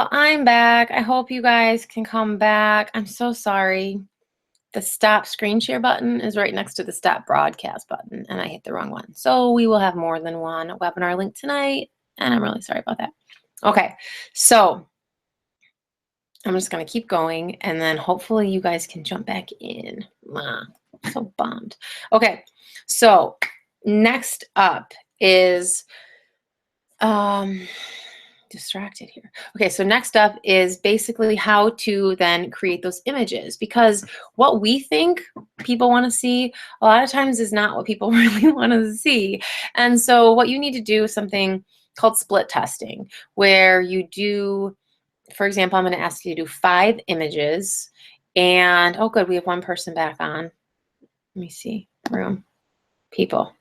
Well, I'm back. I hope you guys can come back. I'm so sorry. The stop screen share button is right next to the stop broadcast button, and I hit the wrong one. So we will have more than one webinar link tonight, and I'm really sorry about that. Okay, so I'm just going to keep going, and then hopefully you guys can jump back in. I'm so bummed. Okay, so next up is distracted here. Okay, so next up is basically how to then create those images, because what we think people want to see a lot of times is not what people really want to see. And so what you need to do is something called split testing, where you do, for example, I'm going to ask you to do 5 images, and oh good, we have one person back on. Let me see. Room. People.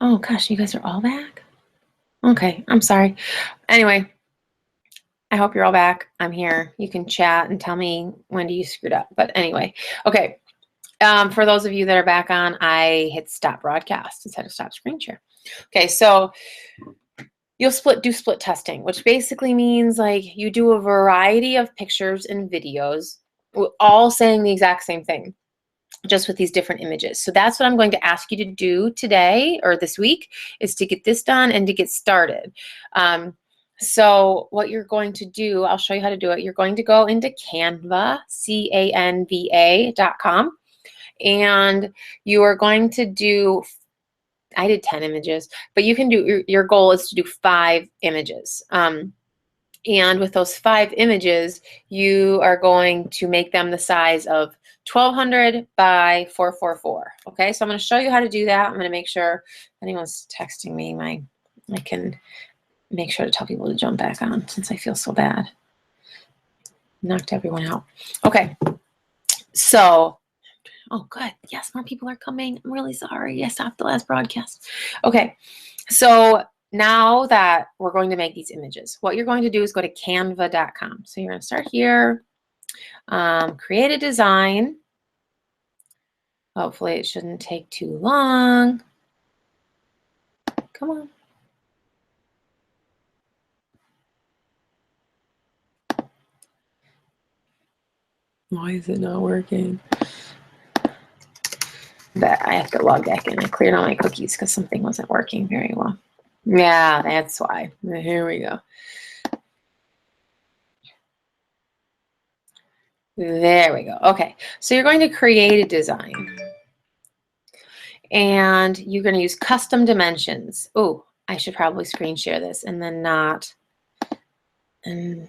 Oh gosh, you guys are all back? Okay, I'm sorry. Anyway, I hope you're all back. I'm here. You can chat and tell me when you screwed up. But anyway, okay. For those of you that are back on, I hit stop broadcast instead of stop screen share. Okay, so you'll do split testing, which basically means like you do a variety of pictures and videos, all saying the exact same thing, just with these different images. So that's what I'm going to ask you to do today or this week, is to get this done and to get started. So what you're going to do, I'll show you how to do it. You're going to go into Canva, canva.com, and you are going to do, I did 10 images, but you can do, your goal is to do 5 images. And with those 5 images, you are going to make them the size of 1200 by 444. Okay, so I'm going to show you how to do that. I'm going to make sure if anyone's texting me, I can make sure to tell people to jump back on since I feel so bad. Knocked everyone out. Okay, so, oh good, yes, more people are coming. I'm really sorry. I stopped the last broadcast. Okay, so now that we're going to make these images, what you're going to do is go to canva.com. So you're going to start here, create a design. Hopefully it shouldn't take too long. Come on. Why is it not working? But I have to log back in. I cleared all my cookies because something wasn't working very well. Yeah, that's why. Here we go. There we go. Okay, so you're going to create a design. And you're going to use custom dimensions. Oh, I should probably screen share this and then not turn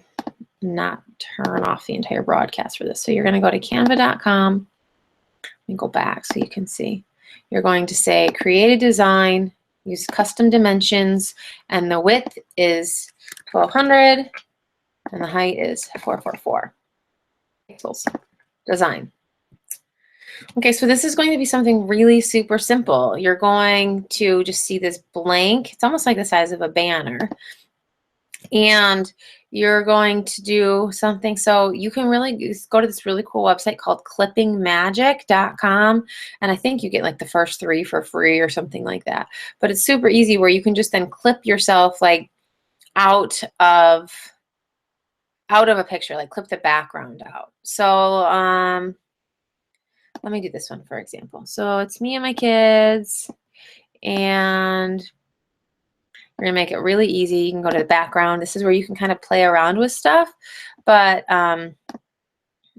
off the entire broadcast for this. So you're going to go to canva.com and go back so you can see. You're going to say create a design, use custom dimensions, and the width is 1200 and the height is 444 pixels. Design. Okay, so this is going to be something really super simple. You're going to just see this blank. It's almost like the size of a banner. And you're going to do something. So you can really go to this really cool website called clippingmagic.com. And I think you get like the first 3 for free or something like that. But it's super easy where you can just then clip yourself like out of a picture, like clip the background out. So let me do this one, for example. So it's me and my kids, and we're going to make it really easy. You can go to the background. This is where you can kind of play around with stuff, but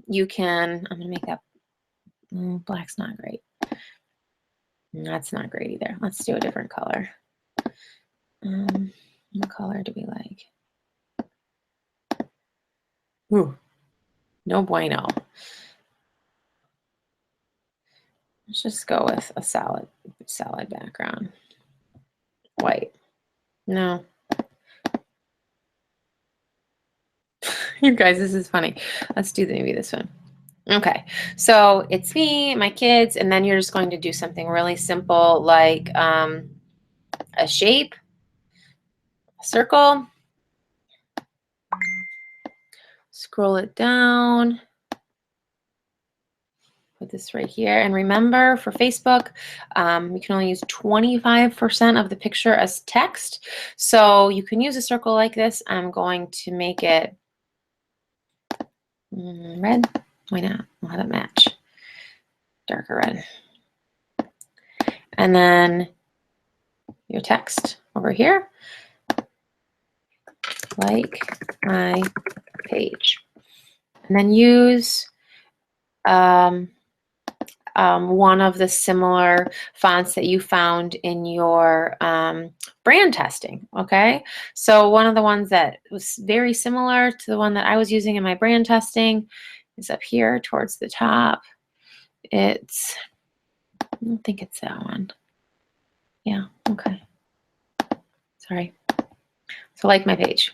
you can, I'm going to make that, black's not great. That's not great either. Let's do a different color. What color do we like? Ooh, no bueno. Let's just go with a solid background. White. No. You guys, this is funny. Let's do maybe this one. Okay, so it's me, my kids, and then you're just going to do something really simple like a shape, a circle, scroll it down. Put this right here. And remember, for Facebook, you can only use 25% of the picture as text. So you can use a circle like this. I'm going to make it red. Why not? We'll have it match. Darker red. And then your text over here. Like my page. And then use one of the similar fonts that you found in your brand testing, okay? So one of the ones that was very similar to the one that I was using in my brand testing is up here towards the top. It's, I don't think it's that one. Yeah, okay. Sorry. So like my page.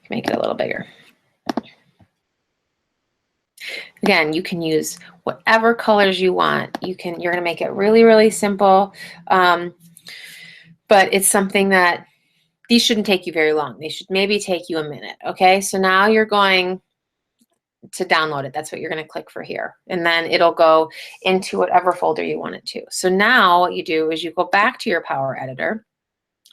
Make it a little bigger. Again, you can use whatever colors you want. You're going to make it really, really simple. But it's something that these shouldn't take you very long. They should maybe take you a minute. Okay, so now you're going to download it. That's what you're going to click for here. And then it'll go into whatever folder you want it to. So now what you do is you go back to your Power Editor.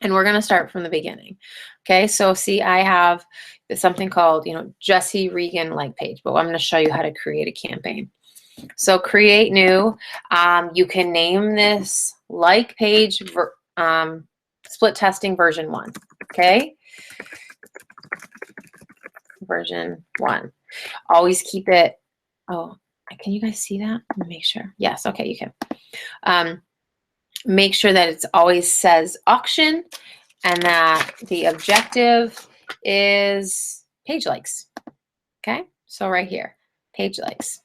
And we're going to start from the beginning. Okay, so see, I have something called, Jessie Regan like page, but I'm going to show you how to create a campaign. So create new. You can name this like page split testing version 1. Okay, version 1. Always keep it. Oh, can you guys see that? Let me make sure. Yes. Okay, you can. Make sure that it always says auction and that the objective is page likes. Okay, so right here, page likes.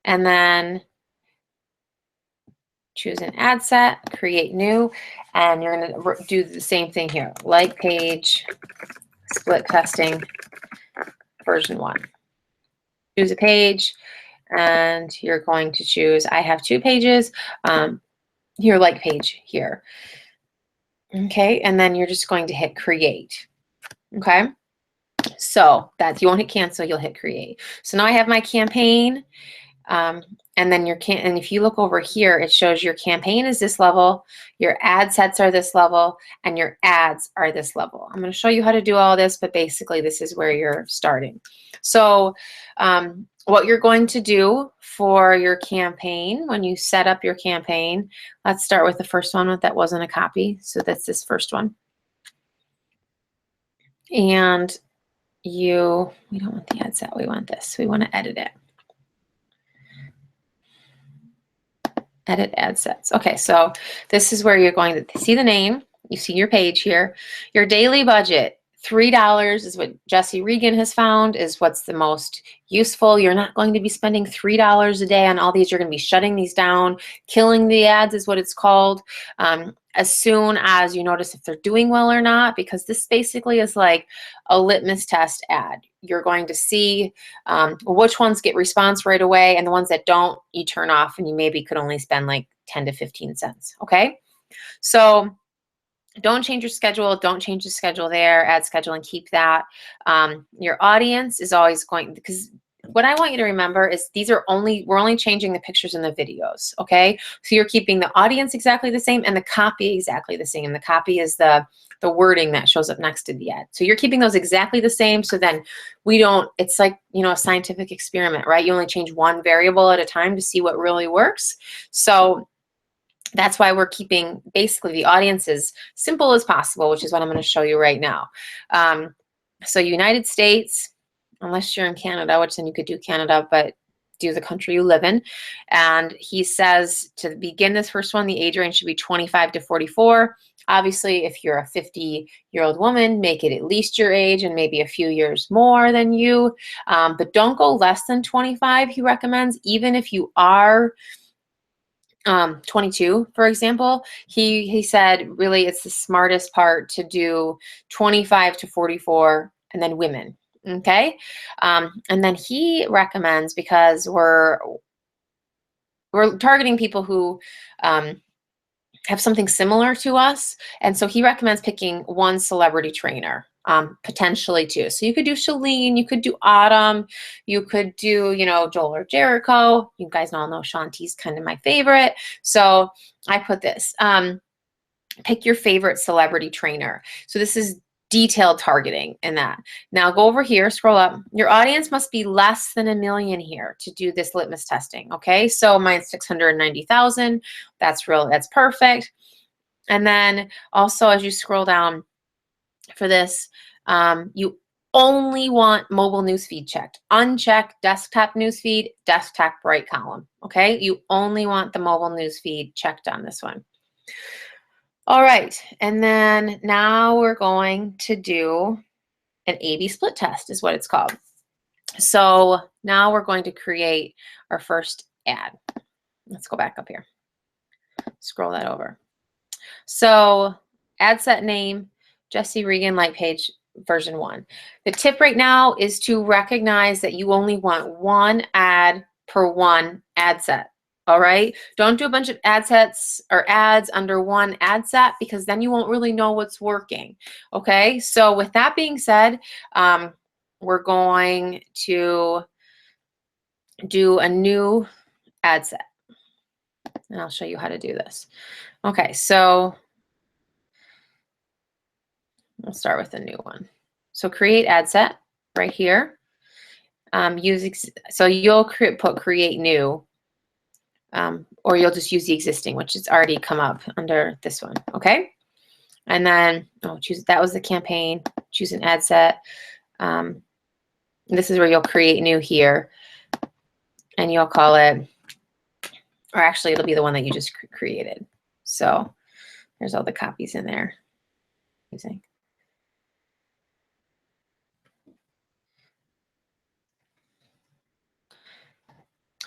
And then choose an ad set, create new, and you're going to do the same thing here. Like page, split testing, version 1. Choose a page, and you're going to choose, I have 2 pages, your like page here. Okay, and then you're just going to hit create. Okay, so that you won't hit cancel, you'll hit create. So now I have my campaign, and then and if you look over here, it shows your campaign is this level, your ad sets are this level, and your ads are this level. I'm going to show you how to do all this, but basically this is where you're starting. So what you're going to do for your campaign, when you set up your campaign, let's start with the first one that wasn't a copy. So that's this first one. And we don't want the ad set, we want this. We want to edit it. Edit ad sets. Okay, so this is where you're going to see the name. You see your page here. Your daily budget, $3 is what Jessie Regan has found is what's the most useful. You're not going to be spending $3 a day on all these. You're going to be shutting these down. Killing the ads is what it's called. As soon as you notice if they're doing well or not, because this basically is like a litmus test ad. You're going to see which ones get response right away, and the ones that don't, you turn off, and you maybe could only spend like 10 to 15 cents. Okay, so don't change your schedule. Don't change the schedule there. Add schedule and keep that. Your audience is always going, because what I want you to remember is we're only changing the pictures and the videos. Okay, so you're keeping the audience exactly the same and the copy exactly the same. The copy is the wording that shows up next to the ad. So you're keeping those exactly the same. So then it's like, a scientific experiment, right? You only change one variable at a time to see what really works. So that's why we're keeping basically the audience as simple as possible, which is what I'm going to show you right now. So United States, unless you're in Canada, which then you could do Canada, but do the country you live in. And he says to begin this first one, the age range should be 25 to 44. Obviously, if you're a 50-year-old woman, make it at least your age and maybe a few years more than you. But don't go less than 25, he recommends, even if you are 22, for example. He said really it's the smartest part to do 25 to 44 and then women. Okay, and then he recommends, because we're targeting people who have something similar to us, and so he recommends picking one celebrity trainer. potentially too. So you could do Shalene, you could do Autumn, you could do, you know, Joel or Jericho. You guys all know Shanti's kind of my favorite. So I put this. Pick your favorite celebrity trainer. So this is detailed targeting in that. Now go over here, scroll up. Your audience must be less than 1 million here to do this litmus testing. Okay, so mine's 690,000. That's perfect. And then also as you scroll down for this, you only want mobile newsfeed checked. Uncheck desktop newsfeed, desktop bright column. Okay, you only want the mobile newsfeed checked on this one. All right, and then now we're going to do an A/B split test is what it's called. So now we're going to create our first ad. Let's go back up here. Scroll that over. So ad set name, Jesse Regan Light Page version 1. The tip right now is to recognize that you only want one ad per one ad set. All right. Don't do a bunch of ad sets or ads under one ad set because then you won't really know what's working. Okay. So with that being said, we're going to do a new ad set and I'll show you how to do this. Okay. So we'll start with a new one. So create ad set right here. So you'll put create new. Or you'll just use the existing, which is already come up under this one, okay? And then, choose, that was the campaign, choose an ad set. This is where you'll create new here, and you'll call it, or actually it'll be the one that you just created. So there's all the copies in there. Using.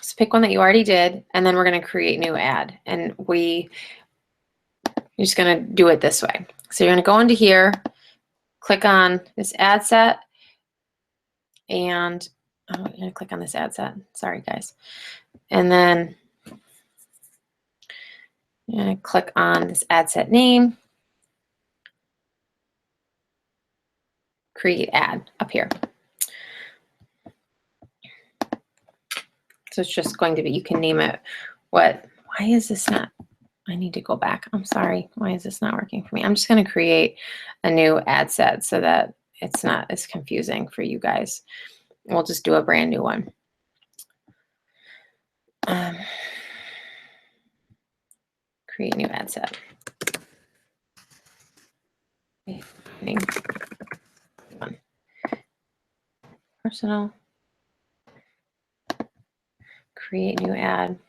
So pick one that you already did, and then we're going to create new ad. And you're just going to do it this way. So you're going to go into here, click on this ad set, and I'm going to click on this ad set. Sorry, guys. And then I'm going to click on this ad set name, create ad up here. So it's just going to be, you can name it why is this not, I need to go back. I'm sorry. Why is this not working for me? I'm just going to create a new ad set so that it's not as confusing for you guys. We'll just do a brand new one. Create new ad set. Personal. Create new ad.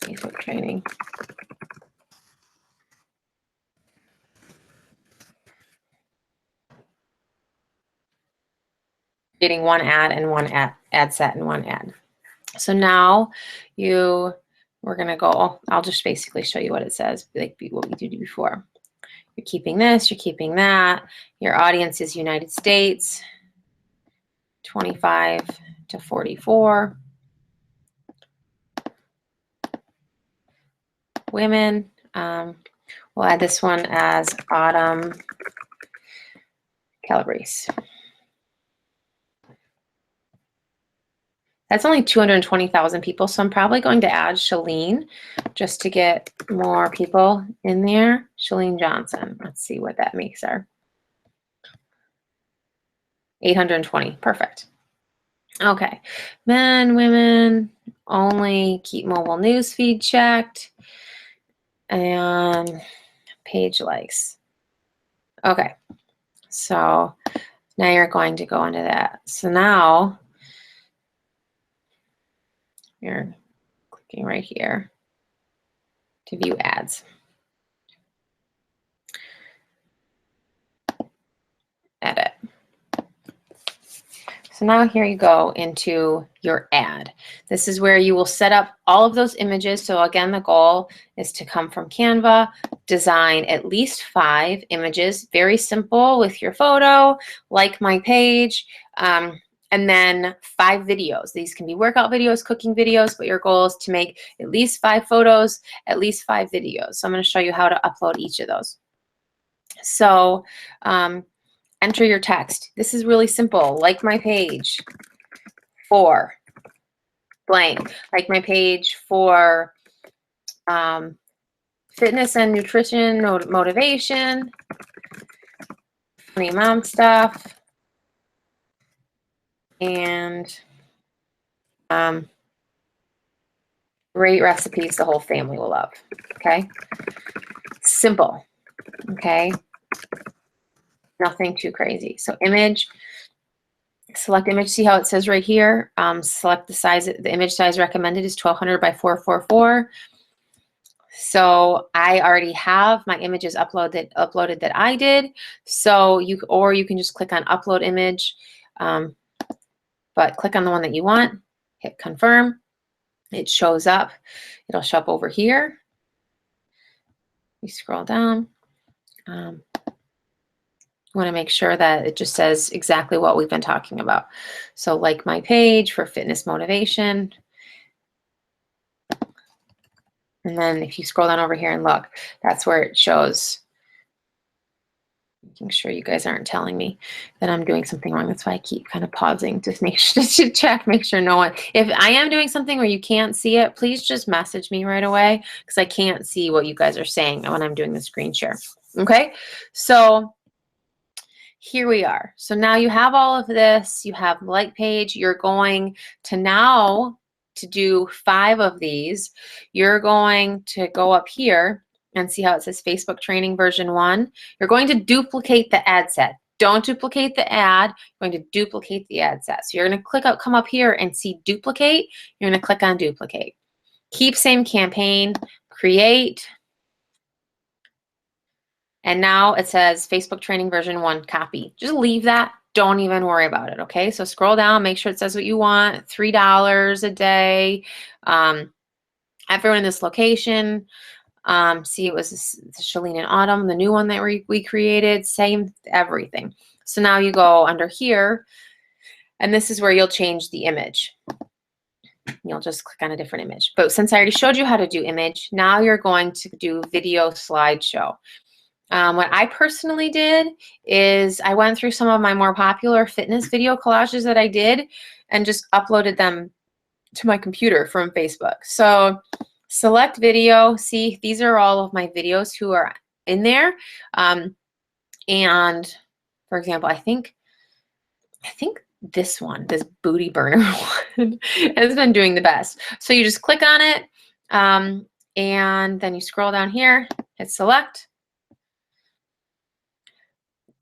Facebook training. Creating one ad and one ad set and one ad. So now we're going to go, I'll just basically show you what it says, like what we did before. You're keeping this, you're keeping that. Your audience is United States, 25 to 44. Women. We'll add this one as Autumn Calabrese. That's only 220,000 people, so I'm probably going to add Shalene just to get more people in there. Shalene Johnson. Let's see what that makes her. 820. Perfect. Okay. Men, women, only keep mobile news feed checked. And page likes. Okay. So now you're going to go into that. So now you're clicking right here to view ads. Edit. So now here you go into your ad. This is where you will set up all of those images. So again, the goal is to come from Canva, design at least 5 images, very simple with your photo, like my page, and then 5 videos. These can be workout videos, cooking videos, but your goal is to make at least 5 photos, at least 5 videos. So I'm going to show you how to upload each of those. So enter your text. This is really simple. Like my page for blank. Like my page for fitness and nutrition motivation, funny mom stuff, and great recipes the whole family will love. Okay, simple. Okay, nothing too crazy. So image, select image. See how it says right here. Select the size. The image size recommended is 1200 by 444. So I already have my images uploaded that I did. So you can just click on upload image, but click on the one that you want. Hit confirm. It shows up. It'll show up over here. You scroll down. You want to make sure that it just says exactly what we've been talking about. So like my page for fitness motivation. And then if you scroll down over here and look, that's where it shows. Making sure you guys aren't telling me that I'm doing something wrong. That's why I keep kind of pausing to make sure to check, make sure no one. If I am doing something where you can't see it, please just message me right away because I can't see what you guys are saying when I'm doing the screen share. Okay, so here we are. So now you have all of this. You have the like page. You're going to now to do 5 of these. You're going to go up here and see how it says Facebook training version 1. You're going to duplicate the ad set. Don't duplicate the ad. You're going to duplicate the ad set. So you're going to come up here and see duplicate. You're going to click on duplicate. Keep same campaign, create. And now it says Facebook training version 1 copy. Just leave that. Don't even worry about it. Okay. So scroll down, make sure it says what you want. $3 a day. Everyone in this location. See, it was Shalene and Autumn, the new one that we created, same everything. So now you go under here, and this is where you'll change the image. You'll just click on a different image. But since I already showed you how to do image, now you're going to do video slideshow. What I personally did is I went through some of my more popular fitness video collages that I did and just uploaded them to my computer from Facebook. So select video. See, these are all of my videos who are in there. And for example, I think this one, this booty burner one, has been doing the best. So you just click on it, and then you scroll down here, hit select.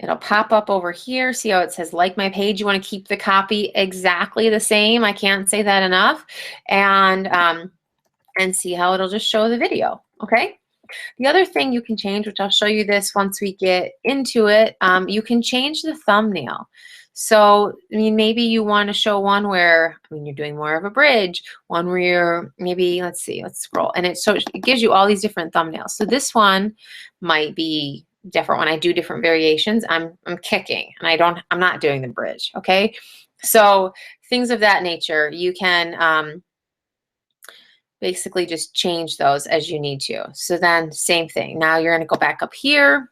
It'll pop up over here. See how it says like my page? You want to keep the copy exactly the same. I can't say that enough. And see how it'll just show the video. Okay. The other thing you can change, which I'll show you this once we get into it, you can change the thumbnail. So, I mean, maybe you want to show one where, I mean, you're doing more of a bridge, one where you're maybe, let's see, let's scroll. And it gives you all these different thumbnails. So this one might be different when I do different variations. I'm kicking and I'm not doing the bridge. Okay. So things of that nature, you can, basically just change those as you need to. So then same thing. Now you're going to go back up here.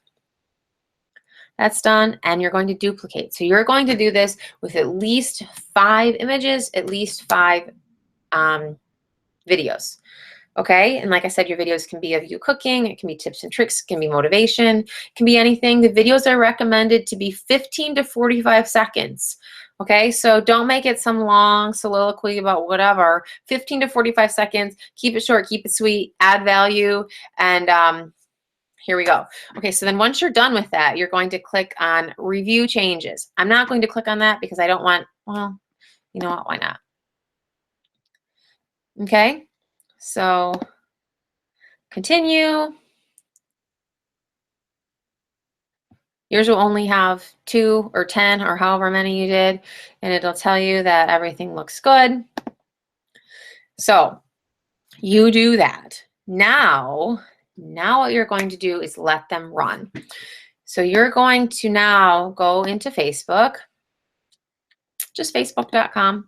That's done. And you're going to duplicate. So you're going to do this with at least 5 images, at least 5 videos. Okay. And like I said, your videos can be of you cooking. It can be tips and tricks. It can be motivation. It can be anything. The videos are recommended to be 15 to 45 seconds. Okay, so don't make it some long soliloquy about whatever. 15 to 45 seconds. Keep it short, keep it sweet, add value, and here we go. Okay, so then once you're done with that, you're going to click on Review Changes. I'm not going to click on that because I don't want, well, you know what, why not? Okay, so continue. Yours will only have 2 or 10 or however many you did, and it'll tell you that everything looks good. So you do that. Now what you're going to do is let them run. So you're going to now go into Facebook, just facebook.com,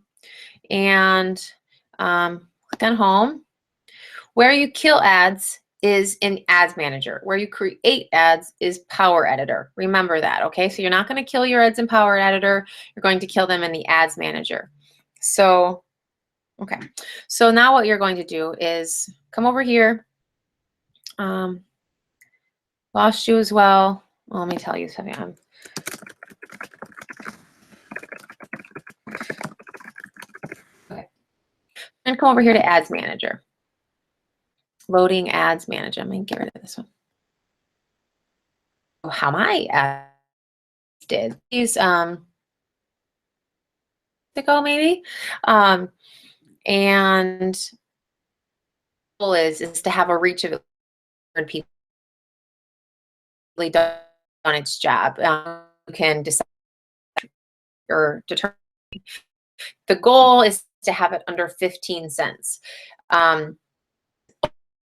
and click on home. Where you kill ads is in Ads Manager. Where you create ads is Power Editor. Remember that, okay? So you're not going to kill your ads in Power Editor. You're going to kill them in the Ads Manager. So, okay. So now what you're going to do is come over here. Lost you as well. Well, let me tell you something. Okay. And come over here to Ads Manager. Loading Ads Manager. I'm going to get rid of this one. How my ads did. These ago maybe. And the goal is to have a reach of people really done its job. You can decide or determine. The goal is to have it under 15 cents.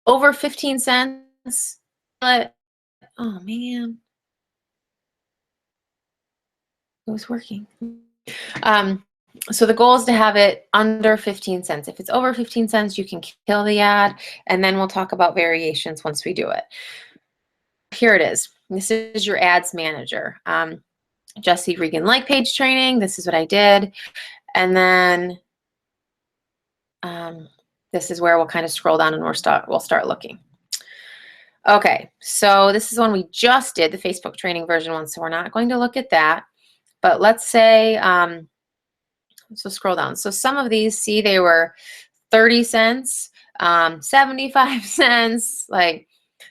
Over 15 cents, but oh man, it was working. So the goal is to have it under 15 cents. If it's over 15 cents, you can kill the ad, and then we'll talk about variations once we do it. Here it is. This is your Ads Manager. Jesse Regan like page training. This is what I did. And then this is where we'll kind of scroll down and we'll start looking. Okay, so this is one we just did, the Facebook training version one, so we're not going to look at that. But let's say, so scroll down. So some of these, see, they were 30 cents, 75 cents, like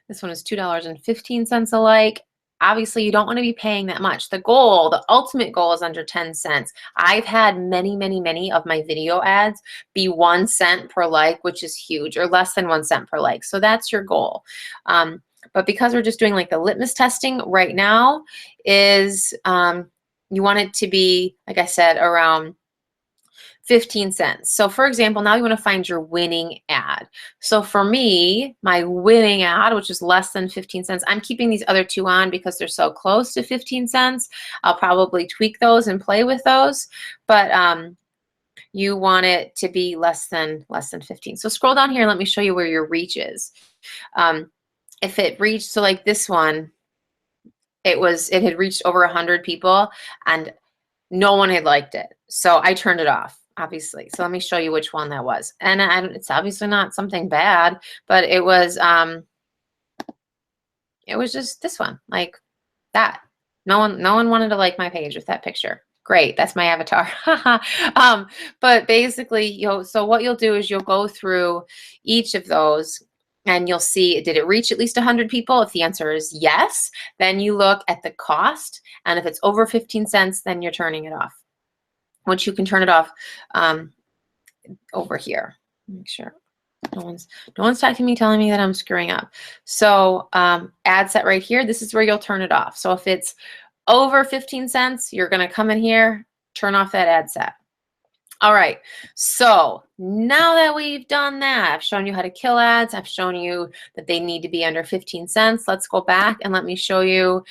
this one is $2.15 alike. Obviously, you don't want to be paying that much. The goal, the ultimate goal is under 10 cents. I've had many, many, many of my video ads be 1 cent per like, which is huge, or less than 1 cent per like. So that's your goal. But because we're just doing like the litmus testing right now is you want it to be, like I said, around 15 cents. So for example, now you want to find your winning ad. So for me, my winning ad, which is less than 15 cents, I'm keeping these other two on because they're so close to 15 cents. I'll probably tweak those and play with those, but you want it to be less than 15. So scroll down here and let me show you where your reach is. If it reached, so like this one, it had reached over 100 people and no one had liked it. So I turned it off, obviously. So let me show you which one that was. And it's obviously not something bad, but it was just this one, like that. No one wanted to like my page with that picture. Great, that's my avatar. But basically, so what you'll do is you'll go through each of those and you'll see, did it reach at least 100 people? If the answer is yes, then you look at the cost. And if it's over 15 cents, then you're turning it off. Once you can turn it off over here. Make sure no one's talking to me telling me that I'm screwing up. So ad set right here, this is where you'll turn it off. So if it's over 15 cents, you're going to come in here, turn off that ad set. All right, so now that we've done that, I've shown you how to kill ads. I've shown you that they need to be under 15 cents. Let's go back and let me show you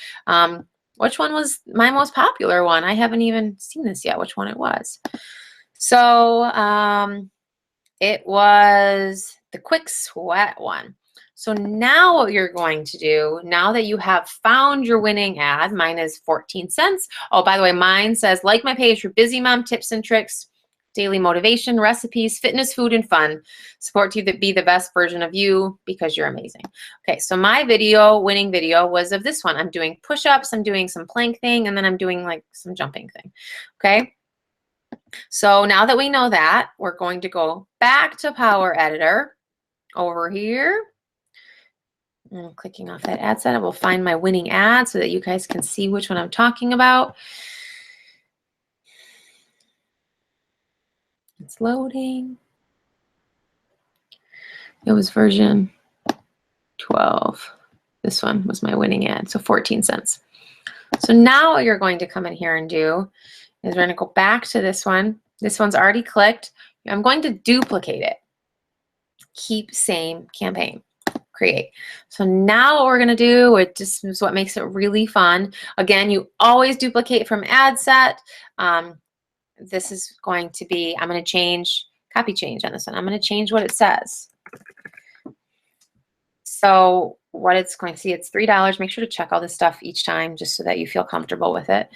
which one was my most popular one. I haven't even seen this yet, which one it was. So it was the Quick Sweat one. So now what you're going to do, now that you have found your winning ad, mine is 14 cents. Oh, by the way, mine says, like my page for busy mom tips and tricks, daily motivation, recipes, fitness, food, and fun. Support you to be the best version of you because you're amazing. Okay, so my winning video was of this one. I'm doing push-ups, I'm doing some plank thing, and then I'm doing like some jumping thing. Okay, so now that we know that, we're going to go back to Power Editor over here. And clicking off that ad set, I will find my winning ad so that you guys can see which one I'm talking about. It's loading. It was version 12. This one was my winning ad, so 14 cents. So now what you're going to come in here and do is we're going to go back to this one. This one's already clicked. I'm going to duplicate it. Keep same campaign. Create. So now what we're going to do, it just is what makes it really fun. Again, you always duplicate from ad set. This is going to be, I'm going to change, copy change on this one. I'm going to change what it says. So what it's going to see, it's $3. Make sure to check all this stuff each time just so that you feel comfortable with it.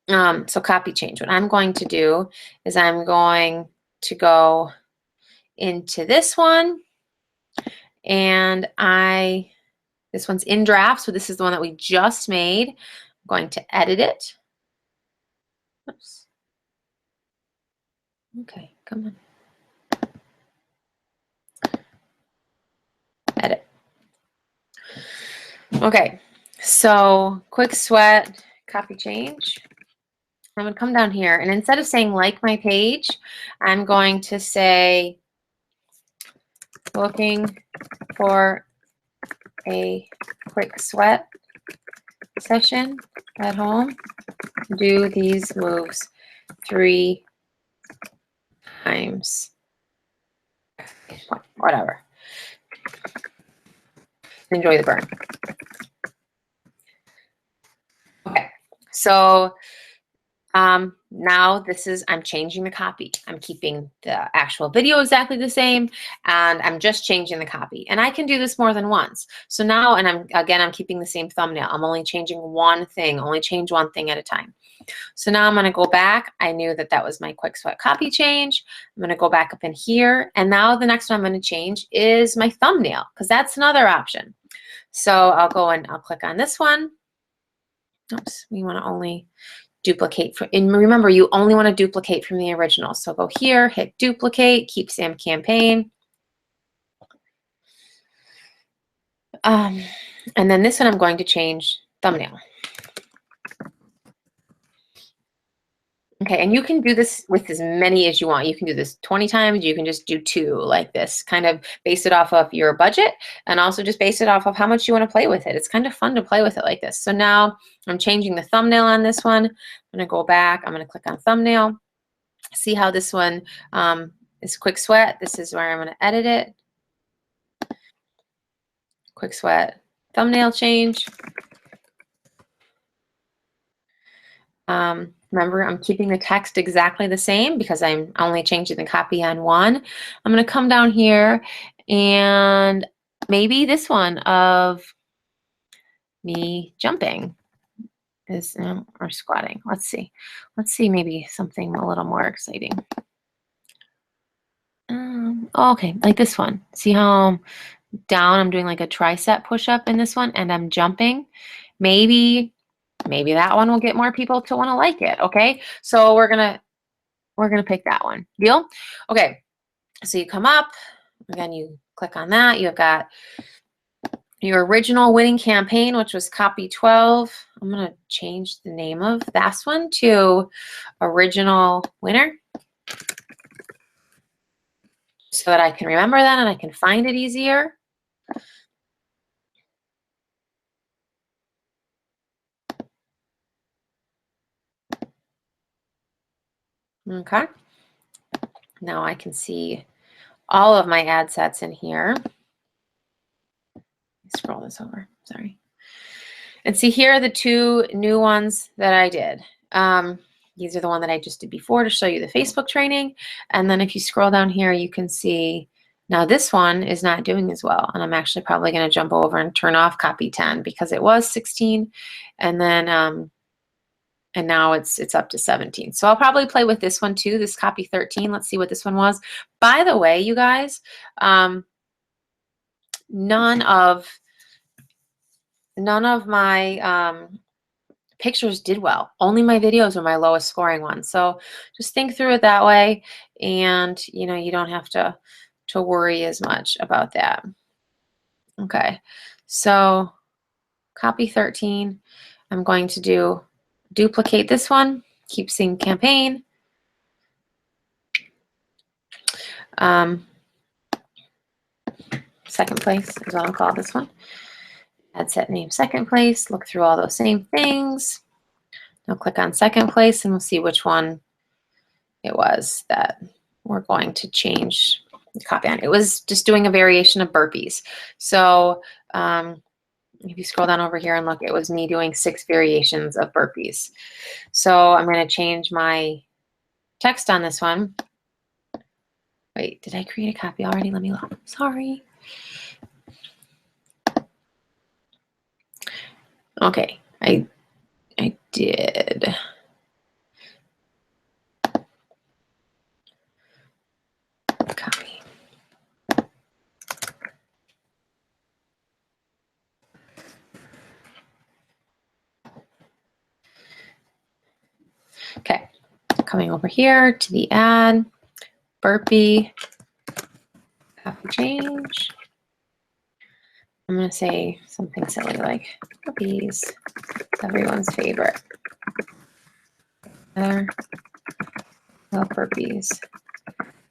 So copy change. What I'm going to do is I'm going to go into this one, and this one's in draft, so this is the one that we just made. I'm going to edit it. Oops. Okay, come on. Edit. Okay, so quick sweat, copy change. I'm going to come down here, and instead of saying like my page, I'm going to say looking for a quick sweat session at home. Do these moves 3 times. Whatever. Enjoy the burn. Okay, so now I'm changing the copy. I'm keeping the actual video exactly the same, and I'm just changing the copy. And I can do this more than once. So now, and I'm keeping the same thumbnail. I'm only changing one thing, only change one thing at a time. So now I'm going to go back. I knew that that was my quick sweat copy change. I'm going to go back up in here. And now the next one I'm going to change is my thumbnail, because that's another option. So I'll go and I'll click on this one. Oops, we want to only duplicate and remember, you only want to duplicate from the original. So go here, hit duplicate, keep same campaign. And then this one I'm going to change thumbnail. Okay, and you can do this with as many as you want. You can do this 20 times. You can just do 2 like this, kind of base it off of your budget, and also just base it off of how much you want to play with it. It's kind of fun to play with it like this. So now I'm changing the thumbnail on this one. I'm going to go back. I'm going to click on thumbnail. See how this one is quick sweat. This is where I'm going to edit it. Quick sweat thumbnail change. Remember, I'm keeping the text exactly the same because I'm only changing the copy on one. I'm going to come down here, and maybe this one of me jumping is, or squatting. Let's see. Let's see, maybe something a little more exciting. Okay, like this one. See how down I'm doing like a tricep push-up in this one, and I'm jumping. Maybe that one will get more people to want to like it. Okay, so we're gonna pick that one. Deal? Okay, so you come up again, you click on that. You've got your original winning campaign, which was copy 12. I'm gonna change the name of that one to original winner, so that I can remember that and I can find it easier. Okay. Now I can see all of my ad sets in here. Scroll this over, sorry. And see, here are the 2 new ones that I did. These are the one that I just did before to show you the Facebook training. And then if you scroll down here, you can see now this one is not doing as well. And I'm actually probably going to jump over and turn off copy 10 because it was 16. And then and now it's up to 17. So I'll probably play with this one too, this copy 13. Let's see what this one was. By the way, you guys, none of my pictures did well. Only my videos are my lowest scoring ones. So just think through it that way, and you don't have to worry as much about that. Okay, so copy 13. I'm going to duplicate this one, keep seeing campaign. Second place is what I'll call this one. Ad set name second place. Look through all those same things. Now click on second place, and we'll see which one it was that we're going to change the copy on. It was just doing a variation of burpees. So if you scroll down over here and look, it was me doing 6 variations of burpees. So I'm going to change my text on this one. Wait, did I create a copy already? Let me look. Sorry. Okay, I did. Copy. Okay, coming over here to the ad, burpee, copy change. I'm going to say something silly like burpees, everyone's favorite. Love burpees.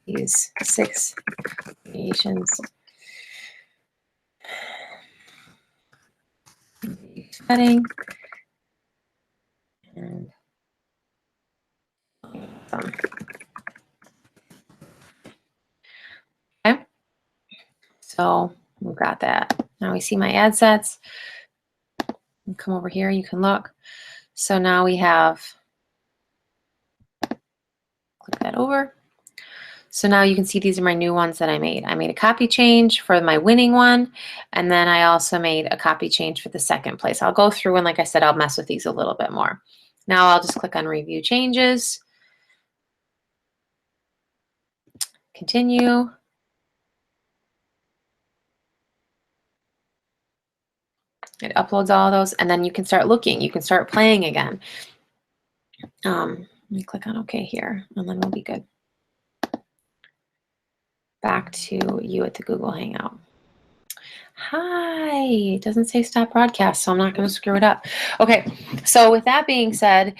These 6 variations. Setting. And okay. So we've got that. Now we see my ad sets. Come over here, you can look. So now we have, click that over. So now you can see these are my new ones that I made. I made a copy change for my winning one, and then I also made a copy change for the second place. I'll go through and like I said, I'll mess with these a little bit more. Now I'll just click on review changes. Continue. It uploads all those, and then you can start looking. You can start playing again. Let me click on OK here, and then we'll be good. Back to you at the Google Hangout. Hi, it doesn't say stop broadcast, so I'm not going to screw it up. Okay, so with that being said,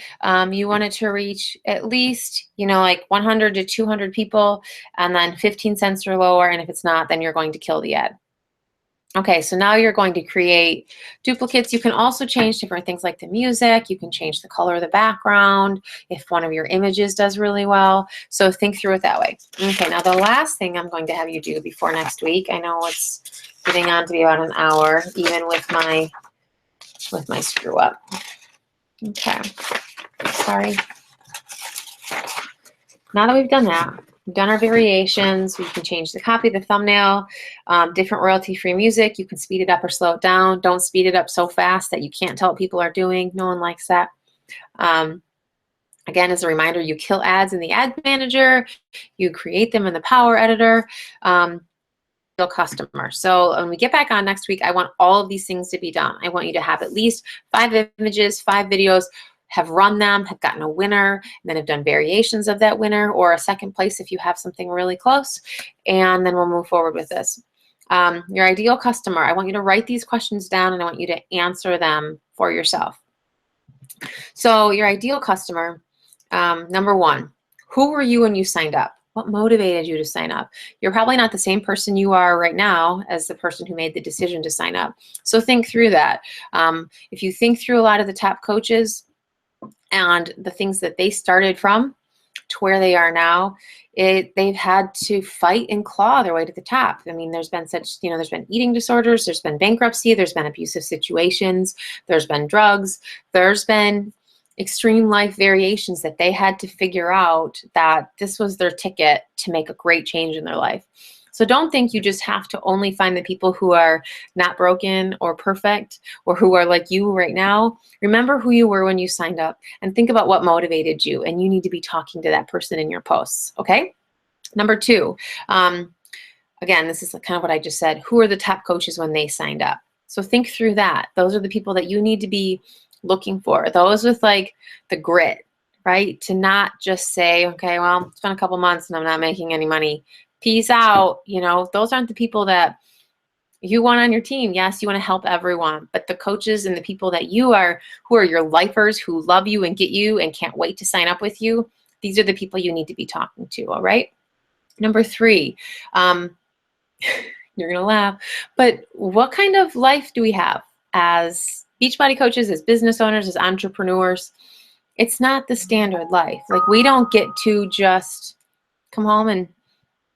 you wanted to reach at least, like 100 to 200 people, and then 15 cents or lower, and if it's not, then you're going to kill the ad. Okay, so now you're going to create duplicates. You can also change different things like the music. You can change the color of the background if one of your images does really well. So think through it that way. Okay, now the last thing I'm going to have you do before next week, I know it's getting on to be about an hour, even with my screw up. Okay, sorry. Now that we've done that, we've done our variations, we can change the copy, the thumbnail, different royalty-free music. You can speed it up or slow it down. Don't speed it up so fast that you can't tell what people are doing. No one likes that. Again, as a reminder, you kill ads in the ad manager. You create them in the Power Editor. Customer. So when we get back on next week, I want all of these things to be done. I want you to have at least 5 images, 5 videos, have run them, have gotten a winner, and then have done variations of that winner or a second place if you have something really close, and then we'll move forward with this. Your ideal customer, I want you to write these questions down and I want you to answer them for yourself. So your ideal customer, number 1, who were you when you signed up? What motivated you to sign up? You're probably not the same person you are right now as the person who made the decision to sign up. So think through that. If you think through a lot of the top coaches and the things that they started from to where they are now, they've had to fight and claw their way to the top. I mean, there's been such, there's been eating disorders, there's been bankruptcy, there's been abusive situations, there's been drugs, there's been extreme life variations that they had to figure out that this was their ticket to make a great change in their life. So don't think you just have to only find the people who are not broken or perfect or who are like you right now. Remember who you were when you signed up and think about what motivated you, and you need to be talking to that person in your posts, okay? Number 2, again, this is kind of what I just said. Who are the top coaches when they signed up? So think through that. Those are the people that you need to be looking for, those with like the grit, right? To not just say, okay, well, it's been a couple months and I'm not making any money. Peace out. Those aren't the people that you want on your team. Yes, you want to help everyone, but the coaches and the people that who are your lifers, who love you and get you and can't wait to sign up with you, these are the people you need to be talking to, all right? Number 3, you're gonna laugh, but what kind of life do we have as Beachbody coaches, as business owners, as entrepreneurs? It's not the standard life. Like, we don't get to just come home and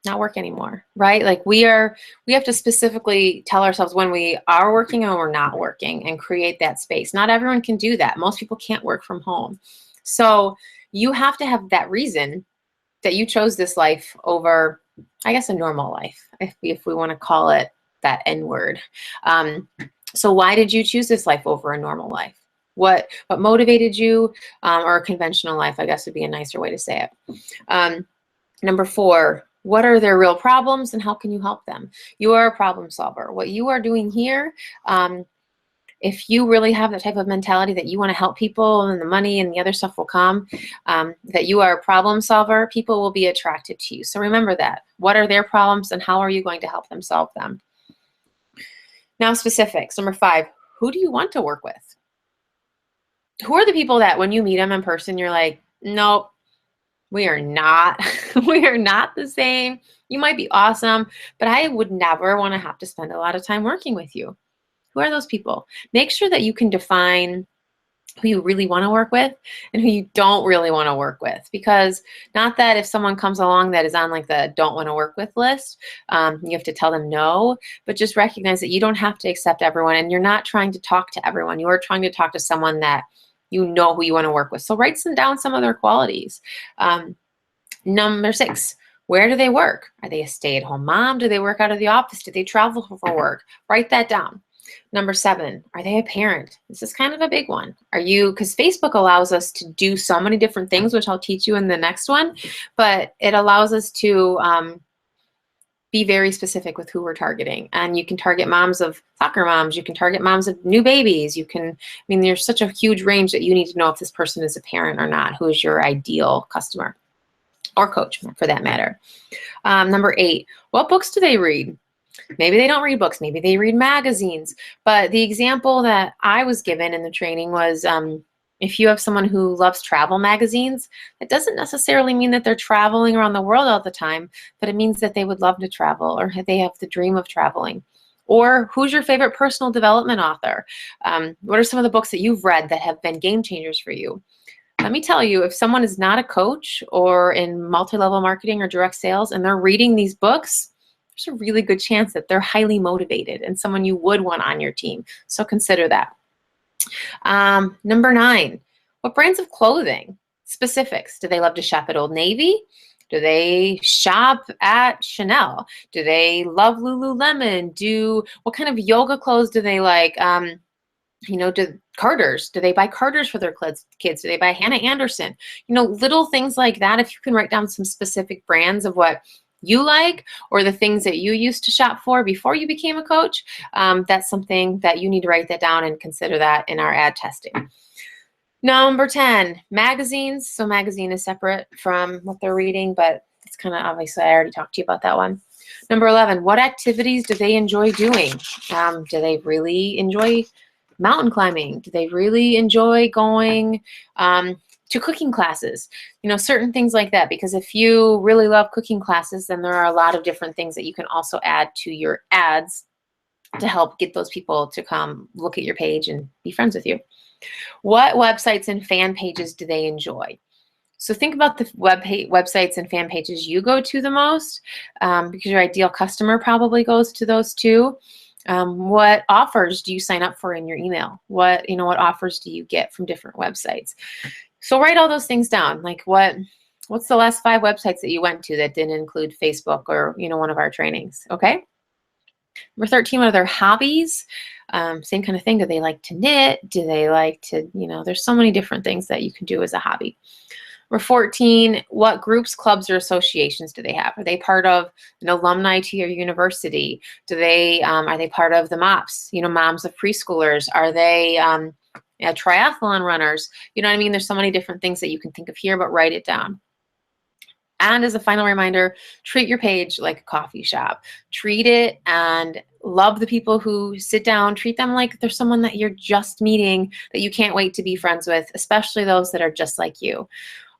not work anymore, right? Like, we have to specifically tell ourselves when we are working and when we're not working and create that space. Not everyone can do that. Most people can't work from home. So you have to have that reason that you chose this life over, I guess, a normal life, if we want to call it that N word. So why did you choose this life over a normal life? What motivated you, or a conventional life, I guess would be a nicer way to say it. Number 4, what are their real problems and how can you help them? You are a problem solver. What you are doing here, if you really have that type of mentality that you want to help people and the money and the other stuff will come, that you are a problem solver, people will be attracted to you. So remember that. What are their problems and how are you going to help them solve them? Now specifics. Number 5, who do you want to work with? Who are the people that when you meet them in person, you're like, nope, we are not, we are not the same. You might be awesome, but I would never want to have to spend a lot of time working with you. Who are those people? Make sure that you can define who you really want to work with and who you don't really want to work with. Because not that if someone comes along that is on like the don't want to work with list, you have to tell them no, but just recognize that you don't have to accept everyone and you're not trying to talk to everyone. You are trying to talk to someone that you know who you want to work with. So write down some of their qualities. Number 6, where do they work? Are they a stay-at-home mom? Do they work out of the office? Do they travel for work? Write that down. Number 7, are they a parent? This is kind of a big one. Are you, because Facebook allows us to do so many different things, which I'll teach you in the next one, but it allows us to be very specific with who we're targeting. And you can target moms of soccer moms. You can target moms of new babies. You can, I mean, there's such a huge range that you need to know if this person is a parent or not, who is your ideal customer or coach for that matter. Number 8, what books do they read? Maybe they don't read books, maybe they read magazines. But the example that I was given in the training was if you have someone who loves travel magazines, it doesn't necessarily mean that they're traveling around the world all the time, but it means that they would love to travel or they have the dream of traveling. Or who's your favorite personal development author? What are some of the books that you've read that have been game changers for you? Let me tell you, if someone is not a coach or in multi-level marketing or direct sales and they're reading these books, there's a really good chance that they're highly motivated and someone you would want on your team. So consider that. Number 9, what brands of clothing? Specifics. Do they love to shop at Old Navy? Do they shop at Chanel? Do they love Lululemon? What kind of yoga clothes do they like? Carter's. Do they buy Carter's for their kids? Do they buy Hannah Anderson? Little things like that. If you can write down some specific brands of what you like or the things that you used to shop for before you became a coach, that's something that you need to write that down and consider that in our ad testing. Number 10, magazines. So magazine is separate from what they're reading, but it's kind of obviously I already talked to you about that one. Number 11, what activities do they enjoy doing? Do they really enjoy mountain climbing? Do they really enjoy going to cooking classes? Certain things like that, because if you really love cooking classes, then there are a lot of different things that you can also add to your ads to help get those people to come look at your page and be friends with you. What websites and fan pages do they enjoy? So think about the websites and fan pages you go to the most, because your ideal customer probably goes to those too. What offers do you sign up for in your email? What offers do you get from different websites? So write all those things down. Like what's the last 5 websites that you went to that didn't include Facebook or, one of our trainings, okay? Number 13, what are their hobbies? Same kind of thing. Do they like to knit? Do they like to, there's so many different things that you can do as a hobby. Number 14, what groups, clubs, or associations do they have? Are they part of an alumni to your university? Are they part of the MOPS, moms of preschoolers? Are they triathlon runners? You know what I mean? There's so many different things that you can think of here, but write it down. And as a final reminder, treat your page like a coffee shop. Treat it and love the people who sit down. Treat them like they're someone that you're just meeting that you can't wait to be friends with, especially those that are just like you.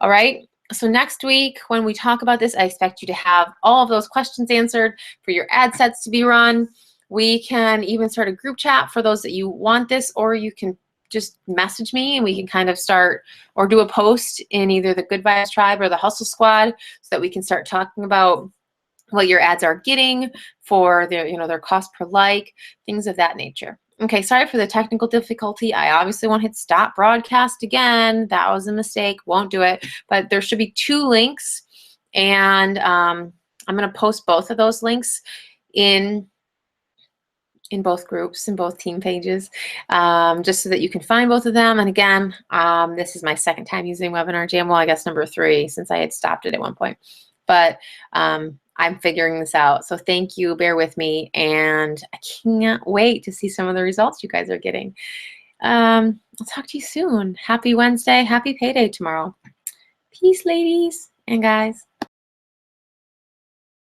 All right. So next week, when we talk about this, I expect you to have all of those questions answered for your ad sets to be run. We can even start a group chat for those that you want this, or you can just message me and we can kind of start or do a post in either the Good Vibes Tribe or the Hustle Squad so that we can start talking about what your ads are getting for their cost per like, things of that nature. Okay, sorry for the technical difficulty. I obviously won't hit stop broadcast again. That was a mistake. Won't do it. But there should be 2 links, and I'm going to post both of those links in in both groups, in both team pages, just so that you can find both of them. And again, this is my second time using Webinar Jam. Well, I guess number 3, since I had stopped it at one point. But I'm figuring this out. So thank you, bear with me, and I can't wait to see some of the results you guys are getting. I'll talk to you soon. Happy Wednesday, happy payday tomorrow. Peace, ladies and guys.